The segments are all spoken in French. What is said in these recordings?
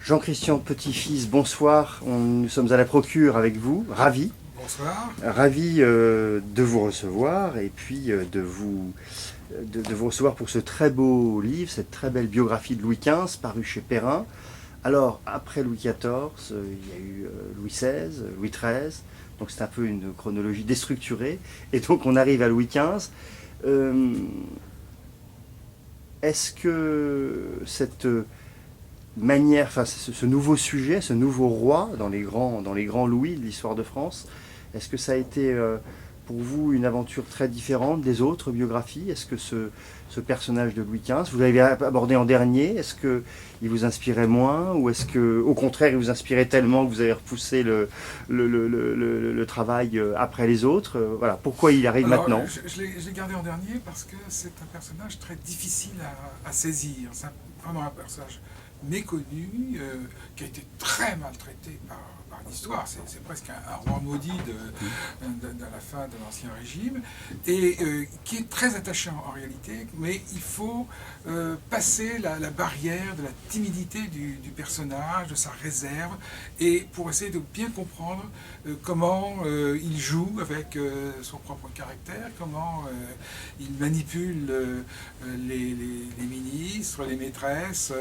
Jean-Christian Petit-Fils, bonsoir. Nous sommes à la Procure avec vous, ravi. Bonsoir. Ravi de vous recevoir et puis de vous recevoir pour ce très beau livre, cette très belle biographie de Louis XV, parue chez Perrin. Alors, après Louis XIV, il y a eu Louis XVI, Louis XIII, donc c'est un peu une chronologie déstructurée. Et donc on arrive à Louis XV. Est-ce que cette manière, enfin ce nouveau sujet, ce nouveau roi dans les grands Louis de l'histoire de France, est-ce que ça a été pour vous une aventure très différente des autres biographies? Est-ce que ce personnage de Louis XV, vous l'avez abordé en dernier, est-ce qu'il vous inspirait moins, ou est-ce que au contraire il vous inspirait tellement que vous avez repoussé le travail après les autres? Voilà, pourquoi il arrive maintenant? Je l'ai gardé en dernier parce que c'est un personnage très difficile à saisir. C'est vraiment un personnage méconnu, qui a été très maltraité par l'histoire. C'est presque un roi maudit de la fin de l'Ancien Régime, et qui est très attachant en réalité, mais il faut passer la barrière de la timidité du personnage, de sa réserve, et pour essayer de bien comprendre comment il joue avec son propre caractère, comment il manipule les ministres, les maîtresses,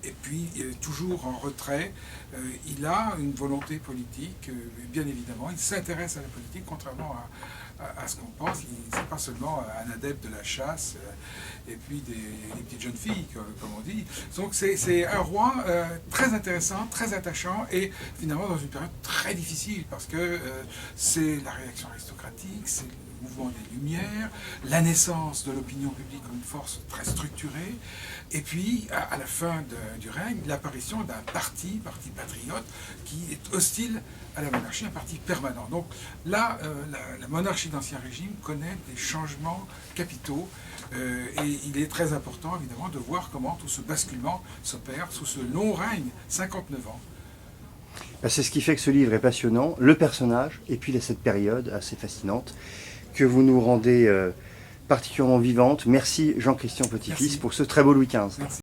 et puis toujours en retrait. Il a une volonté politique, bien évidemment. Il s'intéresse à la politique, contrairement à ce qu'on pense. Il n'est pas seulement un adepte de la chasse et puis des petites jeunes filles, comme on dit. Donc c'est un roi très intéressant, très attachant, et finalement dans une période très difficile, parce que c'est la réaction aristocratique, c'est le mouvement des Lumières, la naissance de l'opinion publique comme une force très structurée, et puis à la fin du règne, l'apparition d'un parti patriote, qui est hostile à la monarchie, un parti permanent. Donc là, la monarchie d'Ancien Régime connaît des changements capitaux, et il est très important évidemment de voir comment tout ce basculement s'opère sous ce long règne, 59 ans. C'est ce qui fait que ce livre est passionnant, le personnage, et puis cette période assez fascinante que vous nous rendez particulièrement vivante. Merci Jean-Christian Petit-Fils pour ce très beau Louis XV. Merci.